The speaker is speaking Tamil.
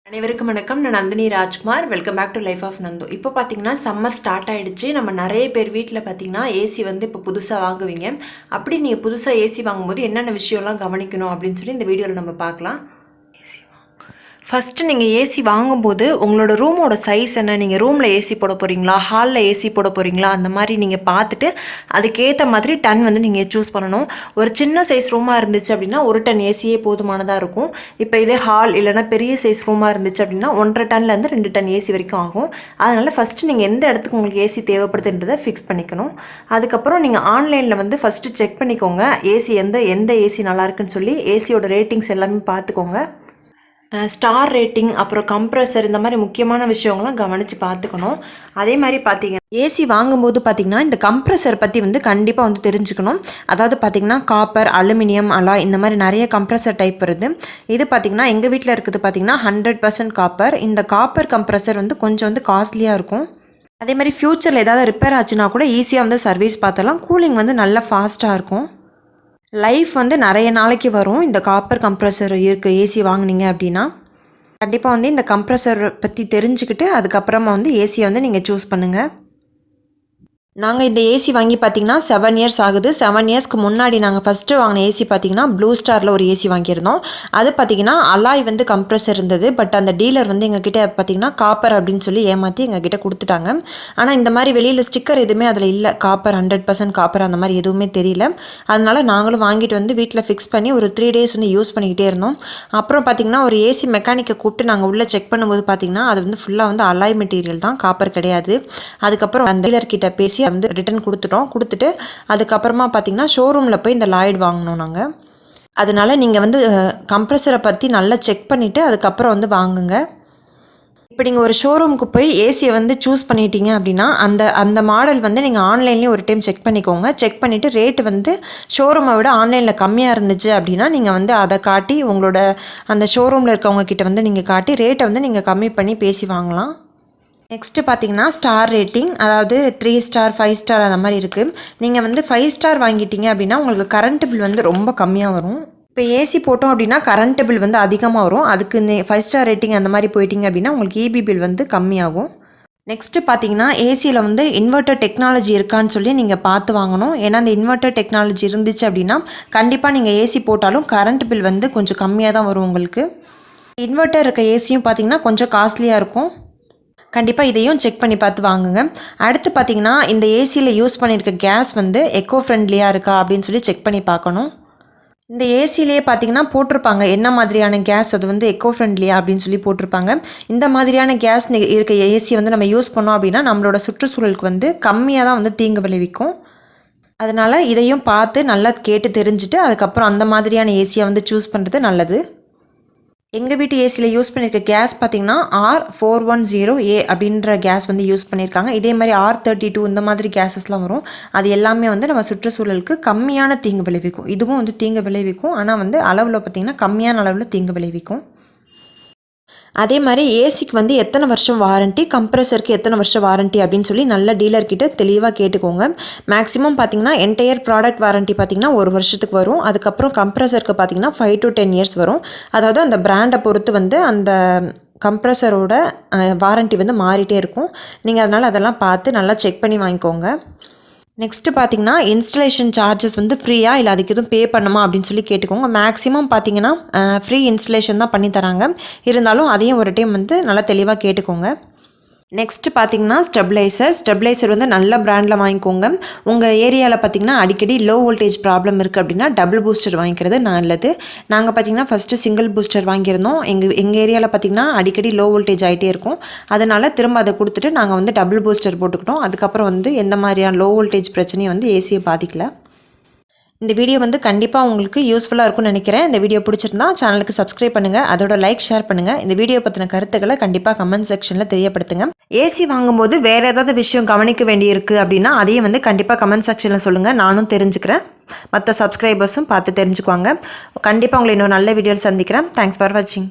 அனைவருக்கும் வணக்கம். நான் Nandini Rajkumar. Welcome back to life of Nandu. இப்போ பார்த்தீங்கன்னா சம்மர் ஸ்டார்ட் ஆகிடுச்சு. நம்ம நிறைய பேர் வீட்டில் பார்த்தீங்கன்னா ஏசி இப்போ புதுசாக வாங்குவீங்க. அப்படி நீங்கள் புதுசாக ஏசி வாங்கும்போது என்னென்ன விஷயம்லாம் கவனிக்கணும் அப்படின்னு சொல்லி இந்த வீடியோவில் நம்ம பார்க்கலாம். ஃபஸ்ட்டு நீங்கள் ஏசி வாங்கும்போது உங்களோட ரூமோட சைஸ் என்ன, நீங்கள் ரூமில் ஏசி போட போகிறீங்களா, ஹாலில் ஏசி போட போகிறீங்களா, அந்த மாதிரி நீங்கள் பார்த்துட்டு அதுக்கேற்ற மாதிரி டன் நீங்கள் சூஸ் பண்ணணும். ஒரு சின்ன சைஸ் ரூமாக இருந்துச்சு அப்படின்னா 1 டன் ஏசியே போதுமானதாக இருக்கும். இப்போ இதே ஹால் இல்லைனா பெரிய சைஸ் ரூமாக இருந்துச்சு அப்படின்னா 1.5 டன்லேருந்து 2 டன் ஏசி வரைக்கும் ஆகும். அதனால் ஃபஸ்ட்டு நீங்கள் எந்த இடத்துக்கு உங்களுக்கு ஏசி தேவைப்படுதுன்றதை ஃபிக்ஸ் பண்ணிக்கணும். அதுக்கப்புறம் நீங்கள் ஆன்லைனில் ஃபஸ்ட்டு செக் பண்ணிக்கோங்க ஏசி எந்த ஏசி நல்லாயிருக்குன்னு சொல்லி ஏசியோட ரேட்டிங்ஸ் எல்லாமே பார்த்துக்கோங்க. ஸ்டார் ரேட்டிங், அப்புறம் கம்ப்ரஸர், இந்த மாதிரி முக்கியமான விஷயங்கள்லாம் கவனித்து பார்த்துக்கணும். அதே மாதிரி பார்த்தீங்கன்னா ஏசி வாங்கும்போது பார்த்திங்கன்னா இந்த கம்ப்ரஸர் பற்றி கண்டிப்பாக தெரிஞ்சுக்கணும். அதாவது பார்த்திங்கன்னா காப்பர், அலுமினியம், அலாய், இந்த மாதிரி நிறைய கம்ப்ரஸர் டைப் வருது. இது பார்த்திங்கன்னா எங்கள் வீட்டில் இருக்குது பார்த்திங்கன்னா 100% காப்பர். இந்த காப்பர் கம்ப்ரஸர் கொஞ்சம் காஸ்ட்லியாக இருக்கும். அதே மாதிரி ஃப்யூச்சரில் ஏதாவது ரிப்பேர் ஆச்சுன்னா கூட ஈஸியாக சர்வீஸ் பார்த்தலாம். கூலிங் நல்லா ஃபாஸ்ட்டாக இருக்கும். லைஃப் நிறைய நாளைக்கு வரும். இந்த காப்பர் கம்ப்ரஸர் இருக்குது ஏசி வாங்கினீங்க அப்படின்னா கண்டிப்பாக இந்த கம்ப்ரஸர் பற்றி தெரிஞ்சுக்கிட்டு அதுக்கப்புறமா ஏசியை நீங்கள் சூஸ் பண்ணுங்கள். நாங்கள் இந்த ஏசி வாங்கி பார்த்திங்கன்னா 7 இயர்ஸ் ஆகுது. 7 இயர்ஸ்க்கு முன்னாடி நாங்கள் ஃபஸ்ட்டு வாங்கின ஏசி பார்த்திங்கன்னா ப்ளூ ஸ்டாரில் ஒரு ஏசி வாங்கியிருந்தோம். அது பார்த்திங்கன்னா அலாய் கம்ப்ரஸர் இருந்தது. பட் அந்த டீலர் எங்ககிட்ட பார்த்திங்கன்னா காப்பர் அப்படின்னு சொல்லி ஏமாற்றி எங்ககிட்ட கொடுத்துட்டாங்க. ஆனால் இந்த மாதிரி வெளியில் ஸ்டிக்கர் எதுவுமே அதில் இல்லை, காப்பர் 100% காப்பர் அந்த மாதிரி எதுவுமே தெரியல. அதனால் நாங்களும் வாங்கிட்டு வீட்டில் ஃபிக்ஸ் பண்ணி ஒரு 3 டேஸ் யூஸ் பண்ணிக்கிட்டே இருந்தோம். அப்புறம் பார்த்திங்கன்னா ஒரு ஏசி மெக்கானிக்கை கூப்பிட்டு நாங்கள் உள்ளே செக் பண்ணும்போது பார்த்திங்கன்னா அது ஃபுல்லாக அலாய் மெட்டீரியல் தான், காப்பர் கிடையாது. அதுக்கப்புறம் அந்த டீலர்கிட்ட பேசி ரிட்டன் கொடுத்துட்டு அதுக்கப்புறமா பார்த்தீங்கன்னா ஷோரூமில் போய் இந்த லாய்டு வாங்கினோம் நாங்கள். அதனால் நீங்கள் கம்ப்ரஸரை பற்றி நல்லா செக் பண்ணிவிட்டு அதுக்கப்புறம் வாங்குங்க. இப்போ நீங்கள் ஒரு ஷோரூமுக்கு போய் ஏசியை சூஸ் பண்ணிட்டீங்க அப்படின்னா அந்த மாடல் நீங்கள் ஆன்லைன்லேயும் ஒரு டைம் செக் பண்ணிக்கோங்க. செக் பண்ணிவிட்டு ரேட்டு ஷோரூமை விட ஆன்லைனில் கம்மியாக இருந்துச்சு அப்படின்னா நீங்கள் அதை காட்டி உங்களோட அந்த ஷோரூமில் இருக்கவங்க கிட்ட நீங்கள் காட்டி ரேட்டை நீங்கள் கம்மி பண்ணி பேசி வாங்கலாம். நெக்ஸ்ட்டு பார்த்தீங்கன்னா ஸ்டார் ரேட்டிங், அதாவது 3 ஸ்டார் 5 ஸ்டார் அந்த மாதிரி இருக்குது. நீங்கள் 5 ஸ்டார் வாங்கிட்டீங்க அப்படின்னா உங்களுக்கு கரண்ட் பில் ரொம்ப கம்மியாக வரும். இப்போ ஏசி போட்டோம் அப்படின்னா கரண்ட் பில் அதிகமாக வரும். அதுக்கு 5 ஸ்டார் ரேட்டிங் அந்த மாதிரி போயிட்டீங்க அப்படின்னா உங்களுக்கு இபி பில் கம்மியாகும். நெக்ஸ்ட்டு பார்த்தீங்கன்னா ஏசியில் இன்வெர்ட்டர் டெக்னாலஜி இருக்கான்னு சொல்லி நீங்கள் பார்த்து வாங்கணும். ஏன்னா அந்த இன்வெர்ட்டர் டெக்னாலஜி இருந்துச்சு அப்படின்னா கண்டிப்பாக நீங்கள் ஏசி போட்டாலும் கரண்ட் பில் கொஞ்சம் கம்மியாக தான் வரும் உங்களுக்கு. இன்வெர்ட்டர் இருக்க ஏசியும் பார்த்தீங்கன்னா கொஞ்சம் காஸ்ட்லியாக இருக்கும். கண்டிப்பாக இதையும் செக் பண்ணி பார்த்து வாங்குங்க. அடுத்து பார்த்திங்கன்னா இந்த ஏசியில் யூஸ் பண்ணியிருக்க கேஸ் எக்கோ ஃப்ரெண்ட்லியாக இருக்கா அப்படின்னு சொல்லி செக் பண்ணி பார்க்கணும். இந்த ஏசிலேயே பார்த்திங்கன்னா போட்டிருப்பாங்க என்ன மாதிரியான கேஸ் அது எக்கோ ஃப்ரெண்ட்லியா அப்படின்னு சொல்லி போட்டிருப்பாங்க. இந்த மாதிரியான கேஸ் இருக்க ஏசி நம்ம யூஸ் பண்ணோம் அப்படின்னா நம்மளோட சுற்றுச்சூழலுக்கு கம்மியாக தான் தீங்கு விளைவிக்கும். அதனால் இதையும் பார்த்து நல்லா கேட்டு தெரிஞ்சுட்டு அதுக்கப்புறம் அந்த மாதிரியான ஏசியை சூஸ் பண்ணுறது நல்லது. எங்கள் வீட்டு ஏசியில் யூஸ் பண்ணியிருக்க கேஸ் பார்த்திங்கன்னா R410A அப்படின்ற கேஸ் யூஸ் பண்ணியிருக்காங்க. இதே மாதிரி R32 இந்த மாதிரி கேஸஸ்லாம் வரும். அது எல்லாமே நம்ம சுற்றுச்சூழலுக்கு கம்மியான தீங்கு விளைவிக்கும். இதுவும் தீங்கு விளைவிக்கும், ஆனால் அளவில் பார்த்திங்கன்னா கம்மியான அளவில் தீங்கு விளைவிக்கும். அதே மாதிரி ஏசிக்கு எத்தனை வருஷம் வாரண்ட்டி, கம்ப்ரஸருக்கு எத்தனை வருஷம் வாரண்ட்டி அப்படின்னு சொல்லி நல்ல டீலர்கிட்ட தெளிவாக கேட்டுக்கோங்க. மேக்ஸிமம் பார்த்திங்கன்னா என்டையர் ப்ராடக்ட் வாரண்ட்டி பார்த்திங்கன்னா 1 வருஷத்துக்கு வரும். அதுக்கப்புறம் கம்ப்ரஸருக்கு பார்த்திங்கன்னா 5 to 10 இயர்ஸ் வரும். அதாவது அந்த பிராண்டை பொறுத்து அந்த கம்ப்ரஸரோட வாரண்ட்டி மாறிட்டே இருக்கும். நீங்கள் அதெல்லாம் பார்த்து நல்லா செக் பண்ணி வாங்கிக்கோங்க. நெக்ஸ்ட்டு பார்த்திங்கன்னா இன்ஸ்டலேஷன் சார்ஜஸ் ஃப்ரீயா இல்லை அதுக்கு எதுவும் பே பண்ணுமா அப்படின்னு சொல்லி கேட்டுக்கோங்க. மேக்ஸிமம் பார்த்திங்கன்னா ஃப்ரீ இன்ஸ்டலேஷன் தான் பண்ணி தராங்க. இருந்தாலும் அதையும் ஒரு டைம் நல்லா தெளிவாக கேட்டுக்கோங்க. நெக்ஸ்ட்டு பார்த்திங்கன்னா ஸ்டெபிளைசர் நல்ல பிராண்டில் வாங்கிக்கோங்க. உங்கள் ஏரியாவில் பார்த்திங்கன்னா அடிக்கடி லோ வோல்டேஜ் ப்ராப்ளம் இருக்குது அப்படின்னா டபுள் பூஸ்டர் வாங்கிக்கிறது நல்லது. நாங்கள் பார்த்திங்கன்னா ஃபஸ்ட்டு சிங்கிள் பூஸ்டர் வாங்கியிருந்தோம். எங்கள் ஏரியாவில் பார்த்திங்கன்னா அடிக்கடி லோ வோல்டேஜ் ஆகிட்டே இருக்கும். அதனால் திரும்ப அதை கொடுத்துட்டு நாங்கள் டபுள் பூஸ்டர் போட்டுக்கிட்டோம். அதுக்கப்புறம் எந்த மாதிரியான லோ வோல்டேஜ் பிரச்சனையும் ஏசியை பாதிக்கல. இந்த வீடியோ கண்டிப்பாக உங்களுக்கு யூஸ்ஃபுல்லாக இருக்கும்னு நினைக்கிறேன். இந்த வீடியோ பிடிச்சிருந்தா சேனலுக்கு சப்ஸ்கிரைப் பண்ணுங்கள், அதோட லைக் ஷேர் பண்ணுங்கள். இந்த வீடியோ பற்றின கருத்துக்களை கண்டிப்பாக கமெண்ட் செக்ஷனில் தெரியப்படுத்துங்க. ஏசி வாங்கும்போது வேறு ஏதாவது விஷயம் கவனிக்க வேண்டியிருக்கு அப்படின்னா அதையும் கண்டிப்பாக கமெண்ட் செக்ஷனில் சொல்லுங்கள், நானும் தெரிஞ்சுக்கிறேன். மற்ற சப்ஸ்கிரைபர்ஸும் பார்த்து தெரிஞ்சுக்குவாங்க. கண்டிப்பாக உங்களை இன்னொரு நல்ல வீடியோவில் சந்திக்கிறேன். தேங்க்ஸ் ஃபார் வாட்சிங்.